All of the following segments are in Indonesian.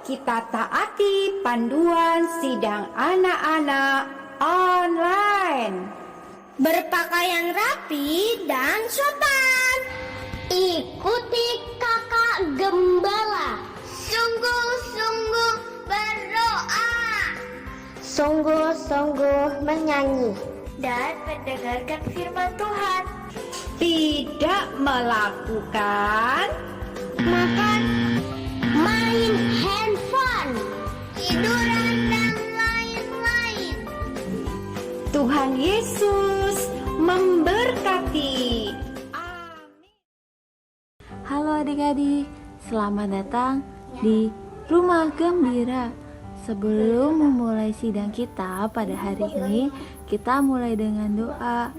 kita taati panduan sidang anak-anak online. Berpakaian rapi dan sopan. Ikuti kakak gembala. Sungguh-sungguh berdoa. Sungguh-sungguh menyanyi. Dan mendengarkan firman Tuhan. Tidak melakukan Makan, main handphone, tiduran dan lain-lain. Tuhan Yesus memberkati. Amin. Halo adik-adik, selamat datang di Rumah Gembira. Sebelum memulai sidang kita pada hari ini, kita mulai dengan doa.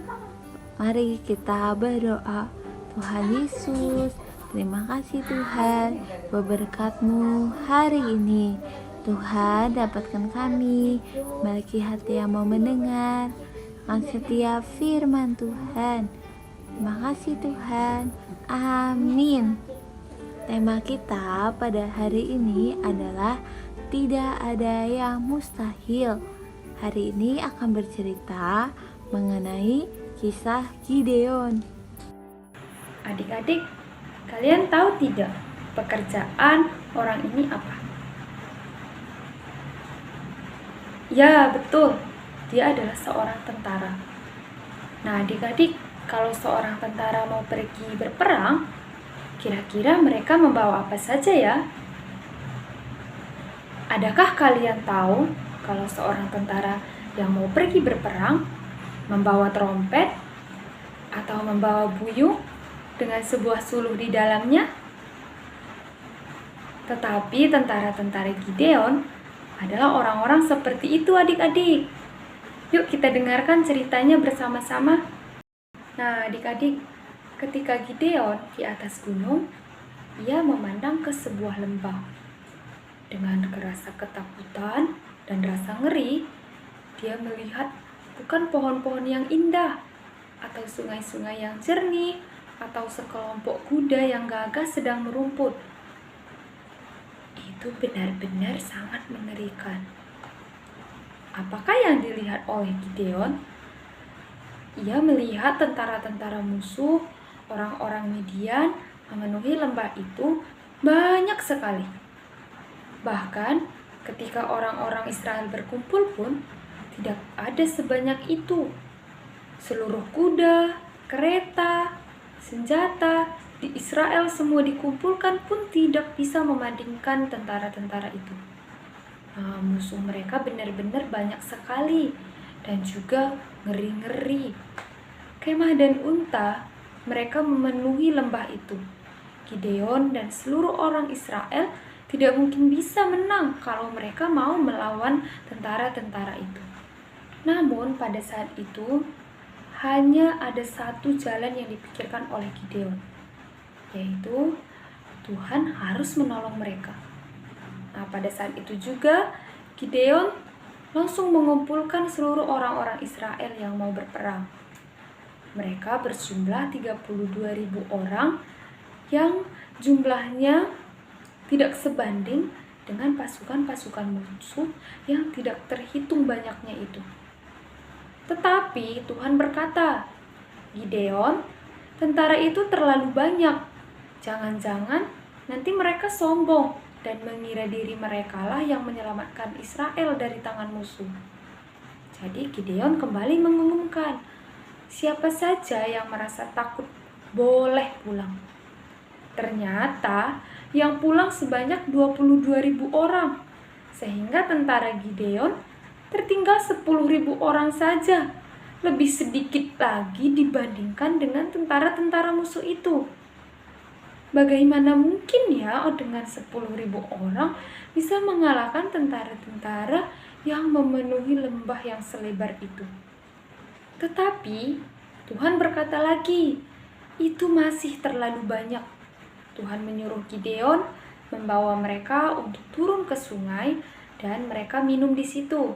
Mari kita berdoa. Tuhan Yesus, terima kasih Tuhan berkat-Mu hari ini. Tuhan, dapatkan kami memiliki hati yang mau mendengar akan setiap firman Tuhan. Terima kasih Tuhan. Amin. Tema kita pada hari ini adalah tidak ada yang mustahil. Hari ini akan bercerita mengenai kisah Gideon. Adik-adik, kalian tahu tidak pekerjaan orang ini apa? Ya, betul. Dia adalah seorang tentara. Nah, adik-adik, kalau seorang tentara mau pergi berperang, kira-kira mereka membawa apa saja ya? Adakah kalian tahu kalau seorang tentara yang mau pergi berperang membawa trompet atau membawa buyung dengan sebuah suluh di dalamnya? Tetapi tentara-tentara Gideon adalah orang-orang seperti itu adik-adik. Yuk kita dengarkan ceritanya bersama-sama. Nah adik-adik, ketika Gideon di atas gunung, ia memandang ke sebuah lembah. Dengan rasa ketakutan dan rasa ngeri, dia melihat bukan pohon-pohon yang indah, atau sungai-sungai yang jernih, atau sekelompok kuda yang gagah sedang merumput. Itu benar-benar sangat mengerikan. Apakah yang dilihat oleh Gideon? Ia melihat tentara-tentara musuh, orang-orang Midian memenuhi lembah itu banyak sekali. Bahkan ketika orang-orang Israel berkumpul pun tidak ada sebanyak itu. Seluruh kuda, kereta, senjata di Israel semua dikumpulkan pun tidak bisa membandingkan tentara-tentara itu. Nah, musuh mereka benar-benar banyak sekali dan juga ngeri-ngeri. Kemah dan unta mereka memenuhi lembah itu. Gideon dan seluruh orang Israel tidak mungkin bisa menang kalau mereka mau melawan tentara-tentara itu. Namun pada saat itu hanya ada satu jalan yang dipikirkan oleh Gideon, yaitu Tuhan harus menolong mereka. Nah pada saat itu juga Gideon langsung mengumpulkan seluruh orang-orang Israel yang mau berperang. Mereka berjumlah 32.000 orang yang jumlahnya tidak sebanding dengan pasukan-pasukan musuh yang tidak terhitung banyaknya itu. Tetapi Tuhan berkata, Gideon, tentara itu terlalu banyak. Jangan-jangan nanti mereka sombong dan mengira diri merekalah yang menyelamatkan Israel dari tangan musuh. Jadi Gideon kembali mengumumkan, siapa saja yang merasa takut boleh pulang. Ternyata yang pulang sebanyak 22.000 orang, sehingga tentara Gideon tertinggal 10.000 orang saja, lebih sedikit lagi dibandingkan dengan tentara-tentara musuh itu. Bagaimana mungkin ya dengan 10.000 orang bisa mengalahkan tentara-tentara yang memenuhi lembah yang selebar itu? Tetapi Tuhan berkata lagi, itu masih terlalu banyak. Tuhan menyuruh Gideon membawa mereka untuk turun ke sungai dan mereka minum di situ.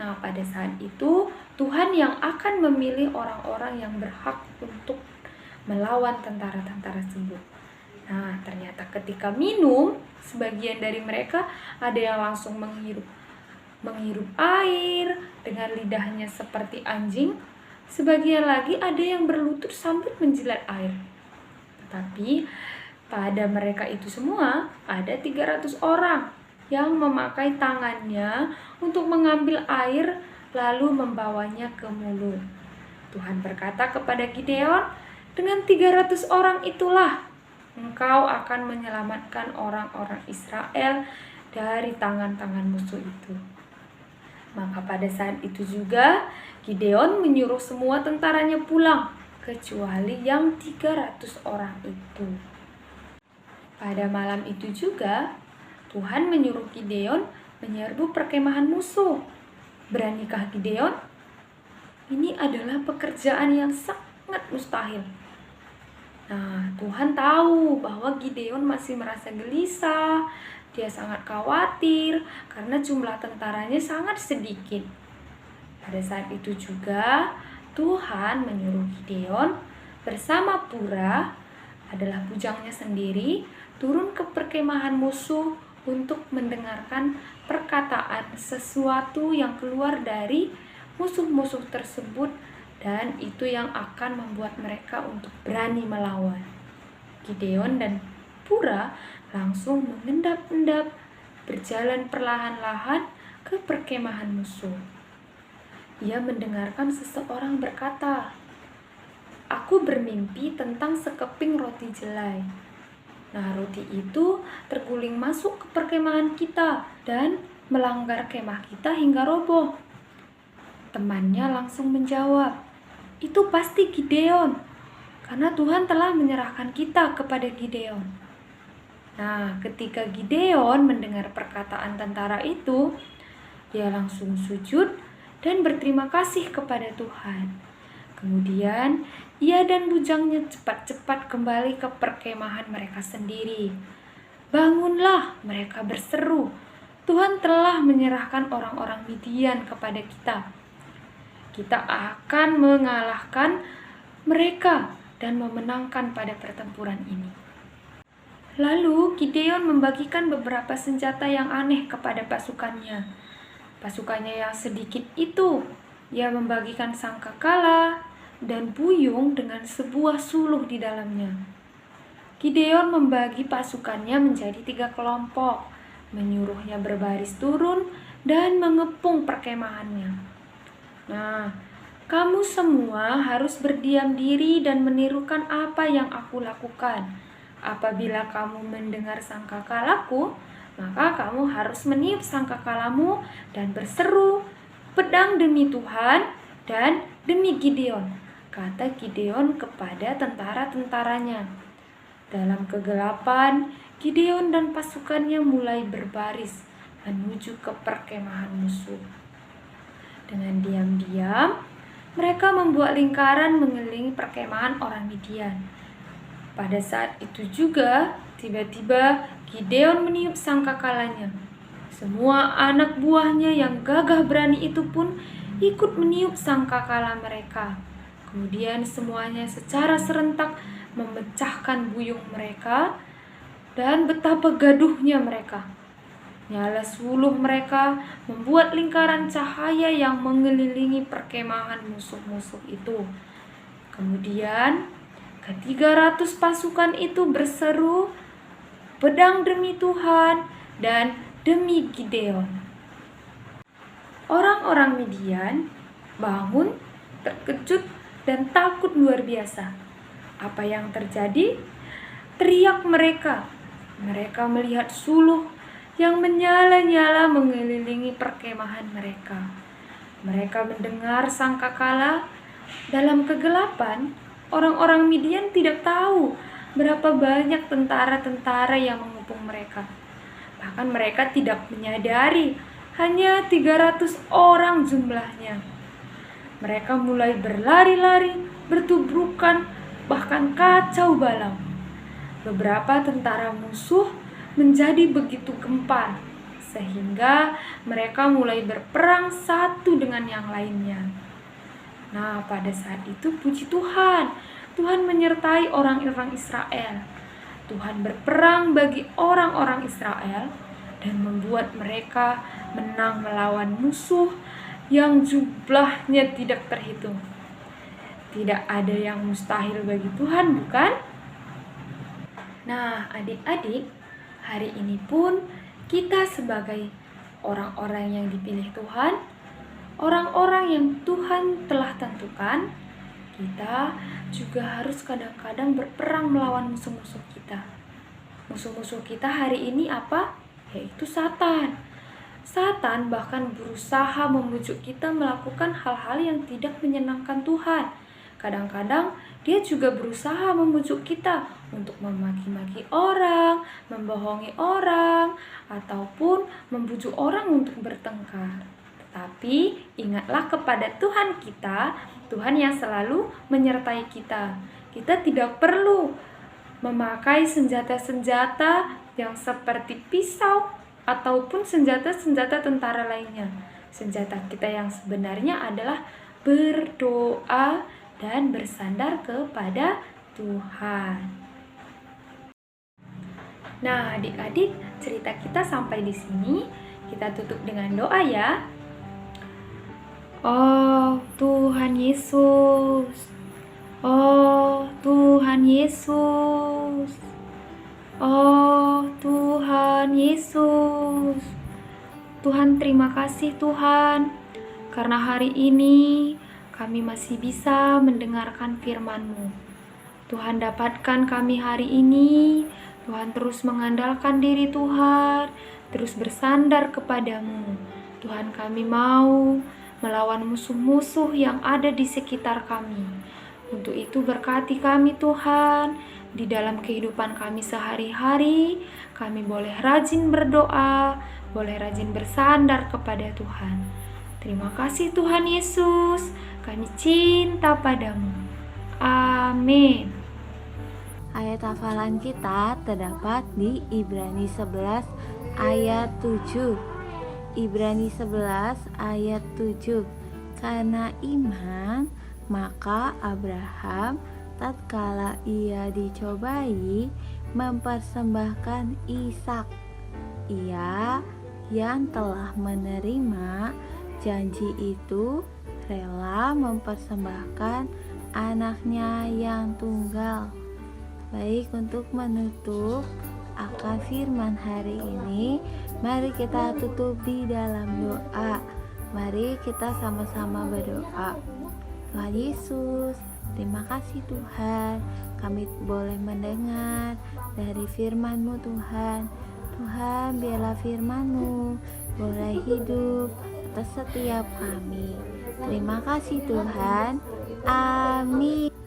Nah, pada saat itu Tuhan yang akan memilih orang-orang yang berhak untuk melawan tentara-tentara tersebut. Nah, ternyata ketika minum, Sebagian dari mereka ada yang langsung menghirup air dengan lidahnya seperti anjing. Sebagian lagi ada yang berlutut sambil menjilat air. Tetapi pada mereka itu semua ada 300 orang yang memakai tangannya untuk mengambil air lalu membawanya ke mulut. Tuhan berkata kepada Gideon, dengan 300 orang itulah engkau akan menyelamatkan orang-orang Israel dari tangan-tangan musuh itu. Maka pada saat itu juga Gideon menyuruh semua tentaranya pulang, kecuali yang 300 orang itu. Pada malam itu juga Tuhan menyuruh Gideon menyerbu perkemahan musuh. Beranikah Gideon? Ini adalah pekerjaan yang sangat mustahil. Nah, Tuhan tahu bahwa Gideon masih merasa gelisah, dia sangat khawatir karena jumlah tentaranya sangat sedikit. Pada saat itu juga Tuhan menyuruh Gideon bersama Pura, adalah bujangnya sendiri, turun ke perkemahan musuh untuk mendengarkan perkataan sesuatu yang keluar dari musuh-musuh tersebut, dan itu yang akan membuat mereka untuk berani melawan. Gideon dan Pura langsung mengendap-endap berjalan perlahan-lahan ke perkemahan musuh. Ia mendengarkan seseorang berkata, "Aku bermimpi tentang sekeping roti jelai." Nah, roti itu terguling masuk ke perkemahan kita dan melanggar kemah kita hingga roboh. Temannya langsung menjawab, "Itu pasti Gideon, karena Tuhan telah menyerahkan kita kepada Gideon." Nah, ketika Gideon mendengar perkataan tentara itu, dia langsung sujud dan berterima kasih kepada Tuhan. Kemudian, ia dan bujangnya cepat-cepat kembali ke perkemahan mereka sendiri. "Bangunlah," mereka berseru, "Tuhan telah menyerahkan orang-orang Midian kepada kita. Kita akan mengalahkan mereka dan memenangkan pada pertempuran ini." Lalu Gideon membagikan beberapa senjata yang aneh kepada pasukannya. Pasukannya yang sedikit itu, ia membagikan sangkakala dan buyung dengan sebuah suluh di dalamnya. Gideon membagi pasukannya menjadi 3 kelompok, menyuruhnya berbaris turun dan mengepung perkemahannya. "Nah, kamu semua harus berdiam diri dan menirukan apa yang aku lakukan. Apabila kamu mendengar sangkakalaku, maka kamu harus meniup sangkakalamu dan berseru, 'Pedang demi Tuhan dan demi Gideon,' kata Gideon kepada tentara-tentaranya. Dalam kegelapan, Gideon dan pasukannya mulai berbaris menuju ke perkemahan musuh. Dengan diam-diam, mereka membuat lingkaran mengelilingi perkemahan orang Midian. Pada saat itu juga, tiba-tiba Gideon meniup sangkakalanya. Semua anak buahnya yang gagah berani itu pun ikut meniup sangkakala mereka. Kemudian semuanya secara serentak memecahkan buyung mereka, dan betapa gaduhnya mereka. Nyala suluh mereka membuat lingkaran cahaya yang mengelilingi perkemahan musuh-musuh itu. Kemudian ke-300 pasukan itu berseru, "Pedang demi Tuhan dan demi Gideon." Orang-orang Midian bangun, terkejut dan takut luar biasa. Apa yang terjadi? Teriak mereka. Mereka melihat suluh yang menyala-nyala mengelilingi perkemahan mereka. Mereka mendengar sangkakala. Dalam kegelapan, orang-orang Midian tidak tahu berapa banyak tentara-tentara yang mengepung mereka. Bahkan mereka tidak menyadari hanya 300 orang jumlahnya. Mereka mulai berlari-lari, bertubrukan, bahkan kacau balau. Beberapa tentara musuh menjadi begitu gempar, sehingga mereka mulai berperang satu dengan yang lainnya. Nah, pada saat itu puji Tuhan, Tuhan menyertai orang-orang Israel. Tuhan berperang bagi orang-orang Israel dan membuat mereka menang melawan musuh yang jumlahnya tidak terhitung. Tidak ada yang mustahil bagi Tuhan, bukan? Nah, adik-adik, hari ini pun kita sebagai orang-orang yang dipilih Tuhan, orang-orang yang Tuhan telah tentukan, kita juga harus kadang-kadang berperang melawan musuh-musuh kita. Musuh-musuh kita hari ini apa? Yaitu Satan. Satan bahkan berusaha membujuk kita melakukan hal-hal yang tidak menyenangkan Tuhan. Kadang-kadang dia juga berusaha membujuk kita untuk memaki-maki orang, membohongi orang, ataupun membujuk orang untuk bertengkar. Tetapi ingatlah kepada Tuhan kita, Tuhan yang selalu menyertai kita. Kita tidak perlu memakai senjata-senjata yang seperti pisau ataupun senjata-senjata tentara lainnya. Senjata kita yang sebenarnya adalah berdoa dan bersandar kepada Tuhan. Nah, adik-adik, cerita kita sampai di sini. Kita tutup dengan doa ya. Oh Tuhan Yesus, oh Tuhan Yesus, oh Tuhan Yesus. Tuhan, terima kasih Tuhan, karena hari ini kami masih bisa mendengarkan firman-Mu. Tuhan, dapatkan kami hari ini. Tuhan, terus mengandalkan diri Tuhan, terus bersandar kepadamu. Tuhan, kami mau melawan musuh-musuh yang ada di sekitar kami. Untuk itu berkati kami Tuhan, di dalam kehidupan kami sehari-hari, kami boleh rajin berdoa, boleh rajin bersandar kepada Tuhan. Terima kasih Tuhan Yesus, kami cinta padamu. Amin. Ayat hafalan kita terdapat di Ibrani 11 ayat 7. Ibrani 11 ayat 7. Karena iman, maka Abraham tatkala ia dicobai mempersembahkan Ishak. Ia yang telah menerima janji itu rela mempersembahkan anaknya yang tunggal. Baik, untuk menutup akan firman hari ini, mari kita tutup di dalam doa. Mari kita sama-sama berdoa. Tuhan Yesus, terima kasih Tuhan, kami boleh mendengar dari firman-Mu Tuhan. Tuhan, biarlah firman-Mu boleh hidup atas setiap kami. Terima kasih Tuhan. Amin.